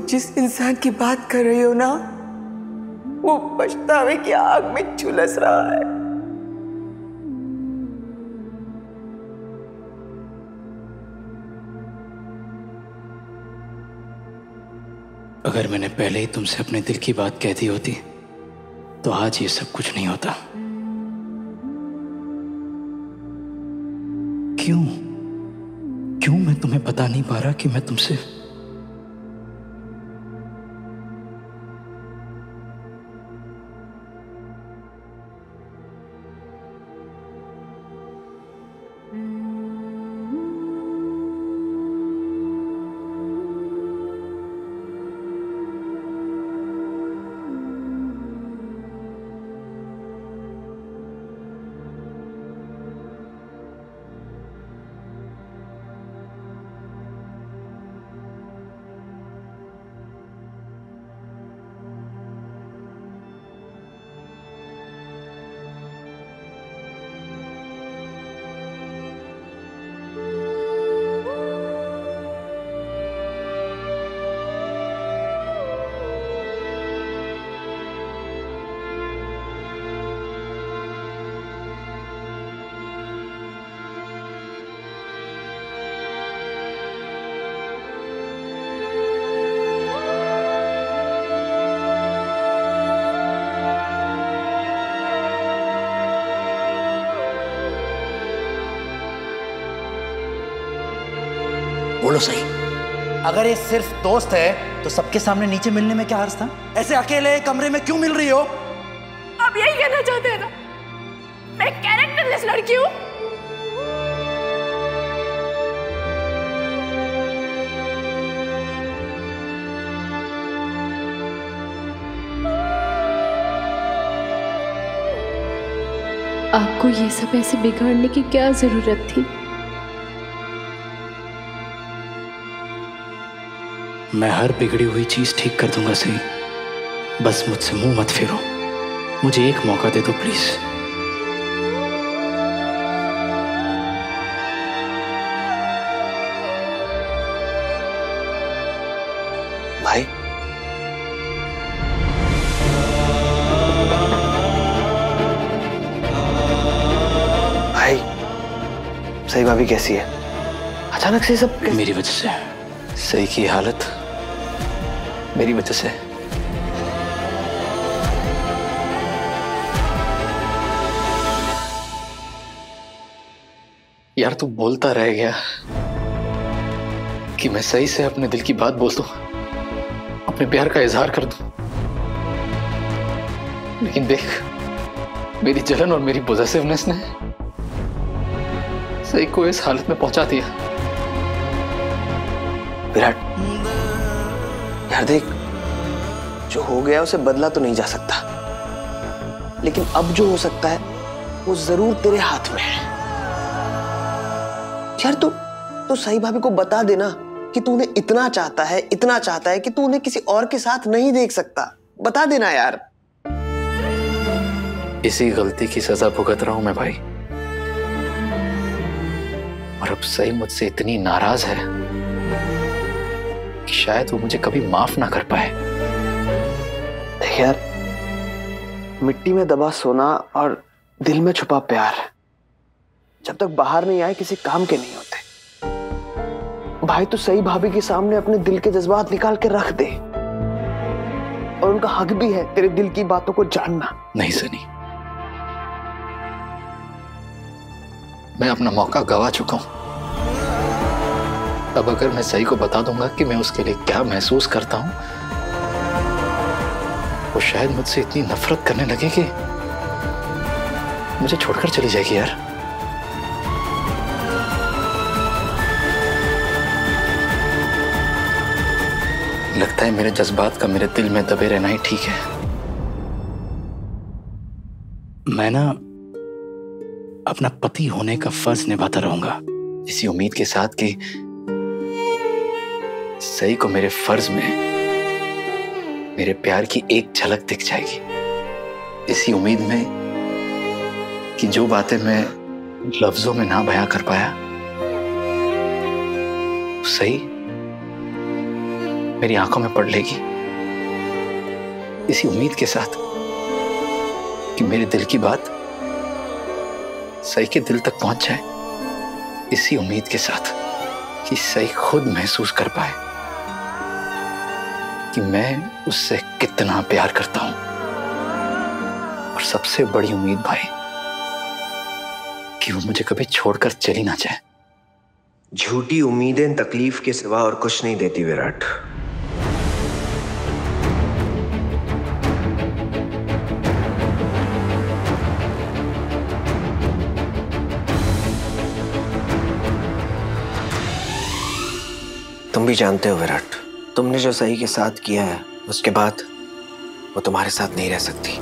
जिस इंसान की बात कर रही हो ना, वो पछतावे की आग में झुलस रहा है। अगर मैंने पहले ही तुमसे अपने दिल की बात कह दी होती तो आज ये सब कुछ नहीं होता। क्यों क्यों मैं तुम्हें बता नहीं पा रहा कि मैं तुमसे बोलो सही। अगर ये सिर्फ दोस्त है तो सबके सामने नीचे मिलने में क्या हर्ज था? ऐसे अकेले कमरे में क्यों मिल रही हो? आप यही कहना चाहते हैं ना मैं कैरेक्टरलेस लड़की हूं? आपको ये सब ऐसे बिगाड़ने की क्या जरूरत थी? मैं हर बिगड़ी हुई चीज ठीक कर दूंगा सही, बस मुझसे मुंह मत फेरो। मुझे एक मौका दे दो प्लीज। भाई भाई सही भाभी कैसी है? अचानक से सब मेरी वजह से सही की हालत मेरी वजह से। यार तू बोलता रह गया कि मैं सही से अपने दिल की बात बोल दूं, अपने प्यार का इजहार कर दूं, लेकिन देख मेरी जलन और मेरी पॉसेसिवनेस ने सही को इस हालत में पहुंचा दिया। विराट यार देख, जो हो गया उसे बदला तो नहीं जा सकता, लेकिन अब जो हो सकता है वो जरूर तेरे हाथ में है। यार तू सही भाभी को बता देना कि तू उन्हें इतना चाहता है कि तू उन्हें किसी और के साथ नहीं देख सकता। बता देना यार। इसी गलती की सजा भुगत रहा हूं मैं भाई, और अब सही मुझसे इतनी नाराज है कि शायद वो मुझे कभी माफ ना कर पाए। देख यार, मिट्टी में दबा सोना और दिल में छुपा प्यार जब तक बाहर नहीं आए किसी काम के नहीं होते। भाई तू सही भाभी के सामने अपने दिल के जज्बात निकाल के रख दे, और उनका हक भी है तेरे दिल की बातों को जानना। नहीं सनी, मैं अपना मौका गवा चुका हूं। अब अगर मैं सही को बता दूंगा कि मैं उसके लिए क्या महसूस करता हूं, वो शायद मुझसे इतनी नफरत करने लगे कि मुझे छोड़कर चली जाएगी। यार लगता है मेरे जज्बात का मेरे दिल में दबे रहना ही ठीक है। मैं ना अपना पति होने का फर्ज निभाता रहूंगा, इसी उम्मीद के साथ कि सही को मेरे फर्ज में मेरे प्यार की एक झलक दिख जाएगी, इसी उम्मीद में कि जो बातें मैं लफ्जों में ना बयां कर पाया, सही मेरी आंखों में पड़ लेगी, इसी उम्मीद के साथ कि मेरे दिल की बात सई के दिल तक पहुंच जाए, इसी उम्मीद के साथ कि सई खुद महसूस कर पाए कि मैं उससे कितना प्यार करता हूं। और सबसे बड़ी उम्मीद भाई कि वो मुझे कभी छोड़कर चली ना जाए। झूठी उम्मीदें तकलीफ के सिवा और कुछ नहीं देती विराट। तुम भी जानते हो विराट, तुमने जो सही के साथ किया है उसके बाद वो तुम्हारे साथ नहीं रह सकती।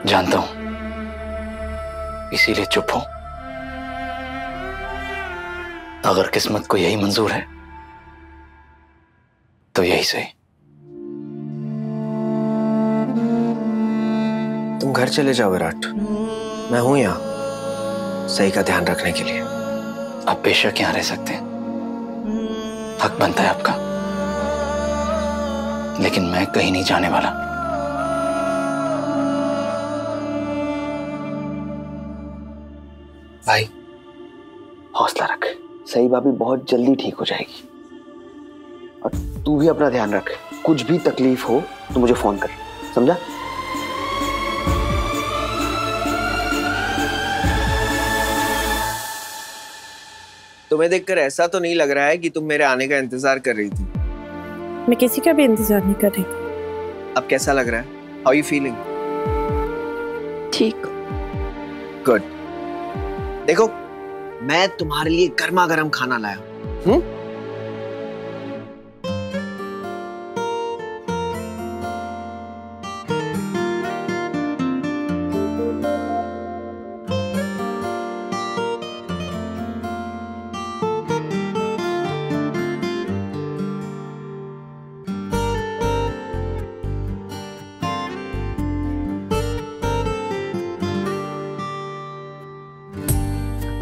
जानता हूं, इसीलिए चुप हूं। अगर किस्मत को यही मंजूर है तो यही सही। तुम घर चले जाओ विराट, मैं हूं यहां सही का ध्यान रखने के लिए। आप बेशक यहां रह सकते हैं, हक बनता है आपका, लेकिन मैं कहीं नहीं जाने वाला। भाई हौसला रख, सही भाभी बहुत जल्दी ठीक हो जाएगी। और तू भी अपना ध्यान रख, कुछ भी तकलीफ हो तो मुझे फोन कर, समझा? तुम्हें देखकर ऐसा तो नहीं लग रहा है कि तुम मेरे आने का इंतजार कर रही थी। मैं किसी का भी इंतजार नहीं कर रही। अब कैसा लग रहा है? How you feeling? ठीक। गुड। देखो, मैं तुम्हारे लिए गर्मा गर्म खाना लाया हूं।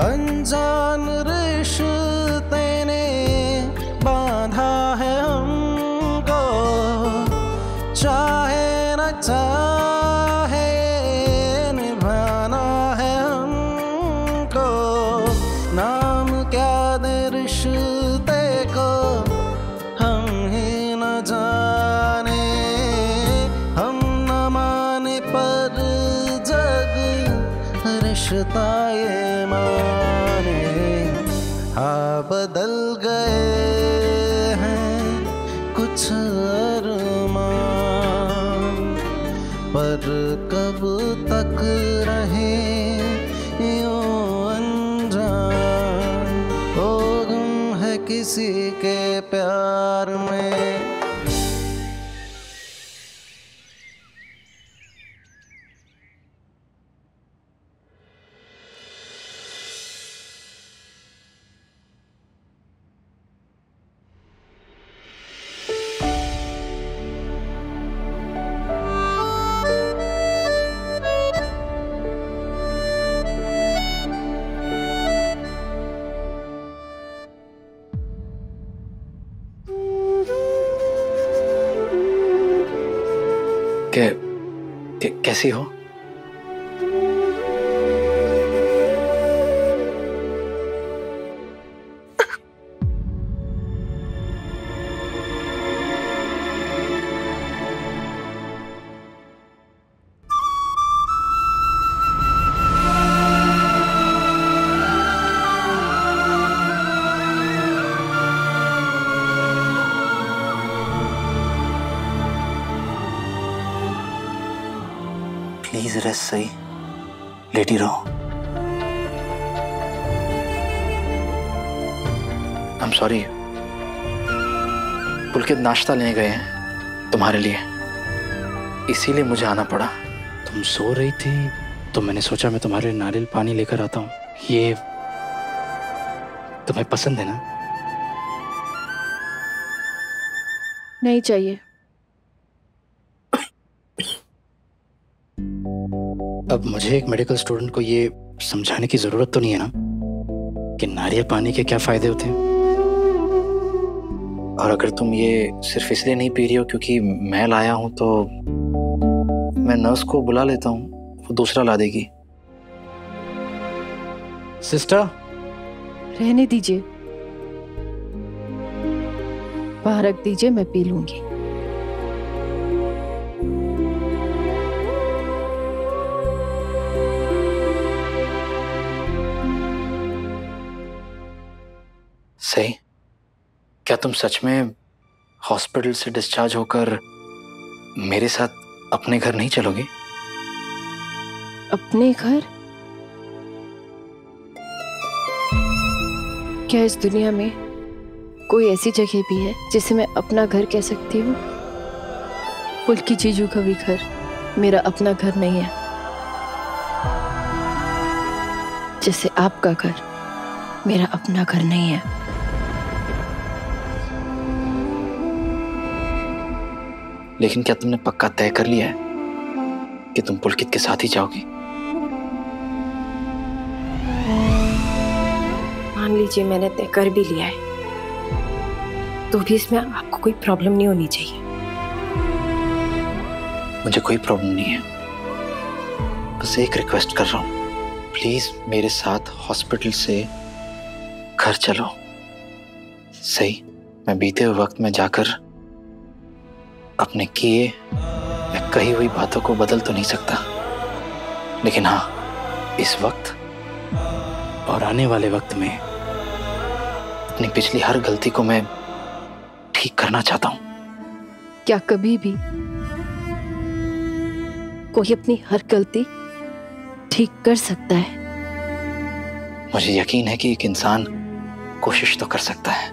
अनजान रिश्ते ने बांधा है हमको, चाहे न चाहे निभाना है हमको। नाम क्या दे रिश्ते को हम ही न जाने, हम न माने पर जग रिश्ता ये माने। हाँ बदल गए हैं कुछ अरमान, पर कब तक रहे यूं अनजान। ओ गुम है किसी के प्यार में। कैसी हो? प्लीज रेस्ट सही, लेटी रहो। आई एम सॉरी, पुलकित नाश्ता लेने गए हैं तुम्हारे लिए, इसीलिए मुझे आना पड़ा। तुम सो रही थी तो मैंने सोचा मैं तुम्हारे लिए नारियल पानी लेकर आता हूँ। ये तुम्हें पसंद है ना? नहीं चाहिए। अब मुझे एक मेडिकल स्टूडेंट को ये समझाने की जरूरत तो नहीं है ना कि नारियल पानी के क्या फायदे होते हैं। और अगर तुम ये सिर्फ इसलिए नहीं पी रही हो क्योंकि मैं लाया हूं, तो मैं नर्स को बुला लेता हूँ, वो दूसरा ला देगी। सिस्टर, रहने दीजिए, बाहर रख दीजिए, मैं पी लूंगी। सही, क्या तुम सच में हॉस्पिटल से डिस्चार्ज होकर मेरे साथ अपने घर नहीं चलोगी? अपने घर? क्या इस दुनिया में कोई ऐसी जगह भी है जिसे मैं अपना घर कह सकती हूँ? पुलकी जीजू का भी घर मेरा अपना घर नहीं है, जैसे आपका घर मेरा अपना घर नहीं है। लेकिन क्या तुमने पक्का तय कर लिया है कि तुम पुलकित के साथ ही जाओगी? मान लीजिए मैंने तय कर भी लिया है, तो भी इसमें आपको कोई प्रॉब्लम नहीं होनी चाहिए। मुझे कोई प्रॉब्लम नहीं है, बस एक रिक्वेस्ट कर रहा हूँ, प्लीज मेरे साथ हॉस्पिटल से घर चलो। सही, मैं बीते हुए वक्त में जाकर अपने किए या कही हुई बातों को बदल तो नहीं सकता, लेकिन हाँ, इस वक्त और आने वाले वक्त में अपनी पिछली हर गलती को मैं ठीक करना चाहता हूं। क्या कभी भी कोई अपनी हर गलती ठीक कर सकता है? मुझे यकीन है कि एक इंसान कोशिश तो कर सकता है।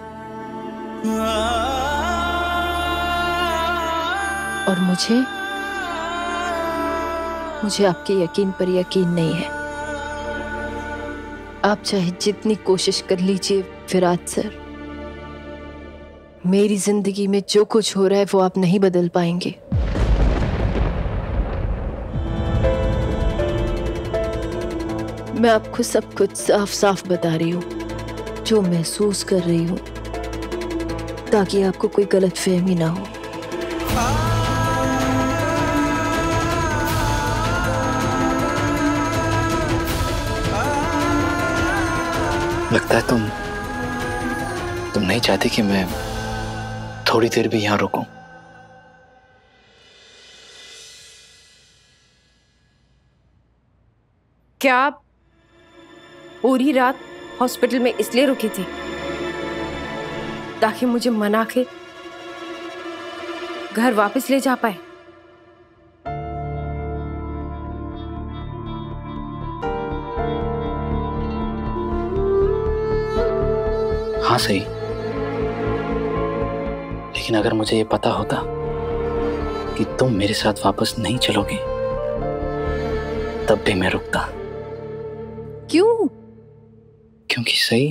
और मुझे आपके यकीन पर यकीन नहीं है। आप चाहे जितनी कोशिश कर लीजिए फिरात सर, मेरी जिंदगी में जो कुछ हो रहा है वो आप नहीं बदल पाएंगे। मैं आपको सब कुछ साफ साफ बता रही हूँ, जो महसूस कर रही हूँ, ताकि आपको कोई गलतफहमी ना हो। लगता है तुम नहीं चाहती कि मैं थोड़ी देर भी यहां रुकूं। क्या आप पूरी रात हॉस्पिटल में इसलिए रुकी थी ताकि मुझे मना के घर वापस ले जा पाए? हाँ सही, लेकिन अगर मुझे ये पता होता कि तुम मेरे साथ वापस नहीं चलोगे, तब भी मैं रुकता। क्यों? क्योंकि सही,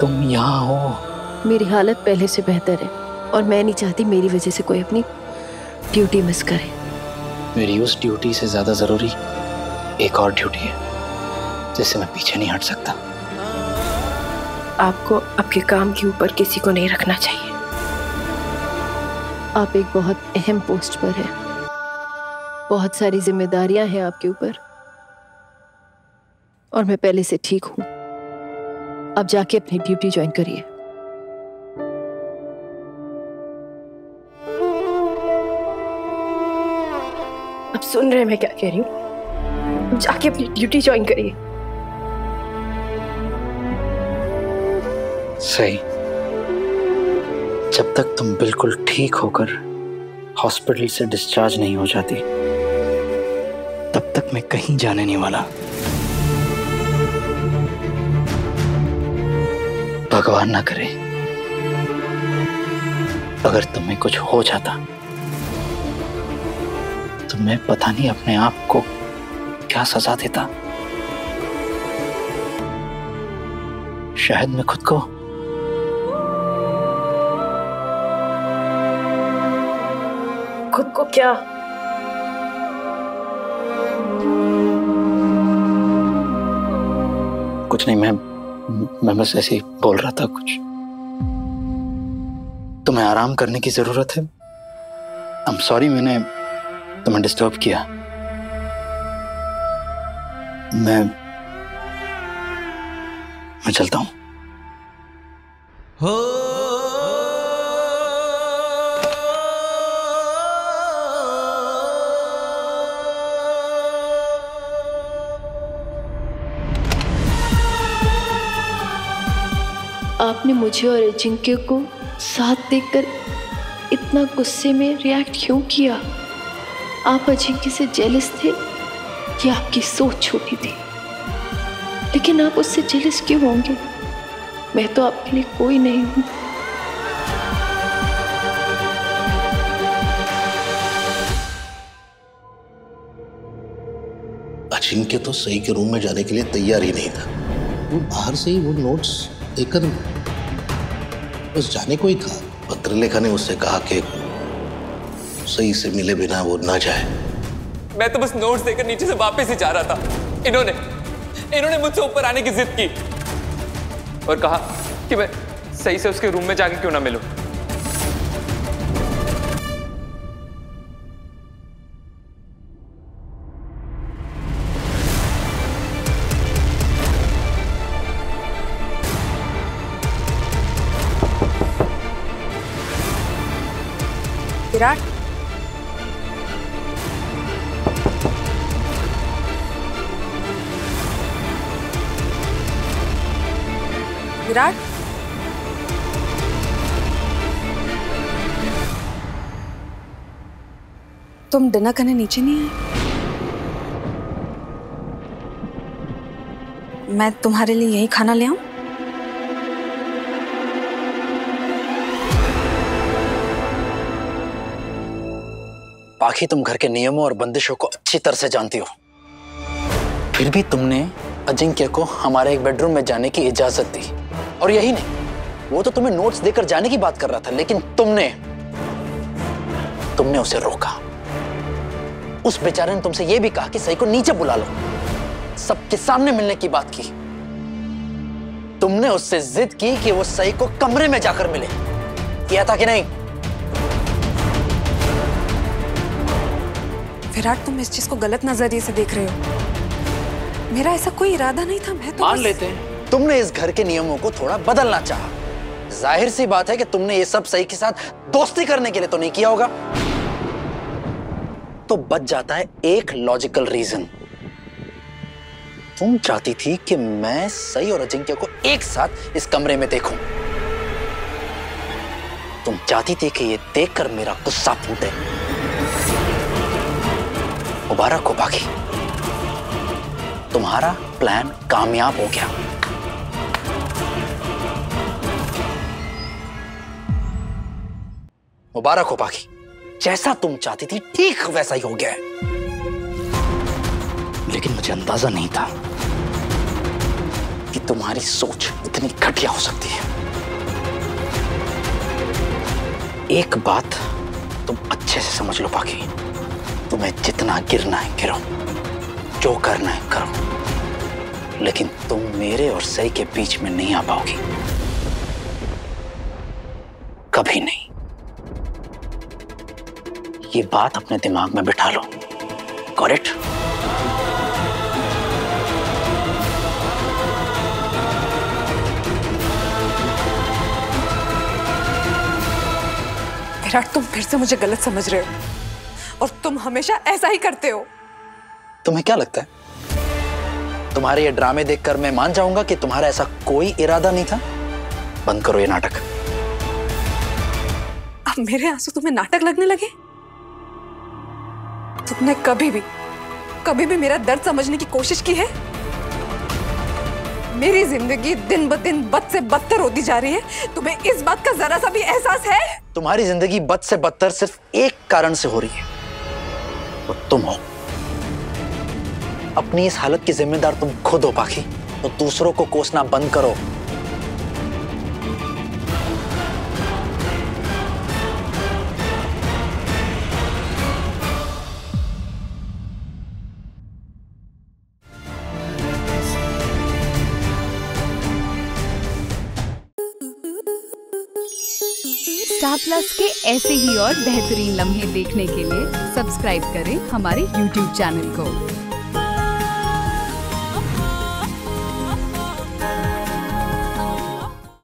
तुम यहाँ हो। मेरी हालत पहले से बेहतर है और मैं नहीं चाहती मेरी वजह से कोई अपनी ड्यूटी मिस करे। मेरी उस ड्यूटी से ज्यादा जरूरी एक और ड्यूटी है जिससे मैं पीछे नहीं हट सकता। आपको आपके काम के ऊपर किसी को नहीं रखना चाहिए। आप एक बहुत अहम पोस्ट पर हैं, बहुत सारी जिम्मेदारियां हैं आपके ऊपर, और मैं पहले से ठीक हूं। आप जाके अपनी ड्यूटी ज्वाइन करिए। आप सुन रहे हैं मैं क्या कह रही हूँ? जाके अपनी ड्यूटी ज्वाइन करिए। सही, जब तक तुम बिल्कुल ठीक होकर हॉस्पिटल से डिस्चार्ज नहीं हो जाती, तब तक मैं कहीं जाने नहीं वाला। भगवान ना करे अगर तुम्हें कुछ हो जाता, तो मैं पता नहीं अपने आप को क्या सजा देता। शायद मैं खुद को क्या? कुछ नहीं, मैं बस ऐसे ही बोल रहा था कुछ। तुम्हें आराम करने की जरूरत है। आई एम सॉरी मैंने तुम्हें डिस्टर्ब किया। मैं चलता हूं। आपने मुझे और अजिंक्य को साथ देखकर इतना गुस्से में रिएक्ट क्यों किया? आप अजिंक्य से जेलस थे या आपकी सोच छोटी थी? लेकिन आप उससे जेलस क्यों होंगे? मैं तो आपके लिए कोई नहीं हूं। अजिंक्य तो सही के रूम में जाने के लिए तैयार ही नहीं था। वो बाहर से ही वो नोट्स देकर बस जाने को ही था। पत्रलेखा ने उससे कहा कि सही से मिले बिना वो ना जाए। मैं तो बस नोट्स देकर नीचे से वापस ही जा रहा था। इन्होंने मुझसे ऊपर आने की जिद की और कहा कि मैं सही से उसके रूम में जाके क्यों ना मिलूं। विराट, विराट, तुम डिनर करने नीचे नहीं आए? मैं तुम्हारे लिए यही खाना ले आऊं? बाकी तुम घर के नियमों और बंदिशों को अच्छी तरह से जानती हो, फिर भी तुमने अजिंक्य को हमारे एक बेडरूम में जाने की इजाजत दी। और यही नहीं, वो तो तुम्हें नोट्स देकर जाने की बात कर रहा था, लेकिन तुमने उसे रोका। उस बेचारे ने तुमसे यह भी कहा कि सही को नीचे बुला लो, सबके सामने मिलने की बात की। तुमने उससे जिद की कि वो सही को कमरे में जाकर मिले। किया था कि नहीं? विराट, तुम इस चीज को गलत नजरिए से देख रहे हो। मेरा ऐसा कोई इरादा नहीं था। मैं तो मान लेते हैं तुमने इस घर के नियमों को थोड़ा बदलना चाहा। जाहिर सी बात है कि तुमने ये सब सही के साथ दोस्ती करने के लिए तो नहीं किया होगा। तो बच जाता है एक लॉजिकल रीजन। तुम चाहती थी कि मैं सही और अजिंक्य को एक साथ इस कमरे में देखूं। तुम चाहती थी कि ये देखकर मेरा गुस्सा फूटे। मुबारक हो बाकी, तुम्हारा प्लान कामयाब हो गया। मुबारक हो बाकी, जैसा तुम चाहती थी ठीक वैसा ही हो गया है। लेकिन मुझे अंदाजा नहीं था कि तुम्हारी सोच इतनी घटिया हो सकती है। एक बात तुम अच्छे से समझ लो बाकी, तुम्हें जितना गिरना है गिरो, जो करना है करो, लेकिन तुम मेरे और सही के बीच में नहीं आ पाओगी, कभी नहीं। ये बात अपने दिमाग में बिठा लो। Got it? विराट, तुम फिर से मुझे गलत समझ रहे हो और तुम हमेशा ऐसा ही करते हो। तुम्हें क्या लगता है तुम्हारे ये ड्रामे देखकर मैं मान जाऊंगा कि तुम्हारा ऐसा कोई इरादा नहीं था? बंद करो ये नाटक। अब मेरे आंसू तुम्हें नाटक लगने लगे? तुमने कभी भी मेरा दर्द समझने की कोशिश की है? मेरी जिंदगी दिन ब दिन बद से बदतर होती जा रही है। तुम्हें इस बात का जरा सा भी एहसास है? तुम्हारी जिंदगी बद से बदतर सिर्फ एक कारण से हो रही है, वो तुम हो। अपनी इस हालत की जिम्मेदार तुम खुद हो बाकी, तो दूसरों को कोसना बंद करो। स्टार प्लस के ऐसे ही और बेहतरीन लम्हे देखने के लिए सब्सक्राइब करें हमारे YouTube चैनल को।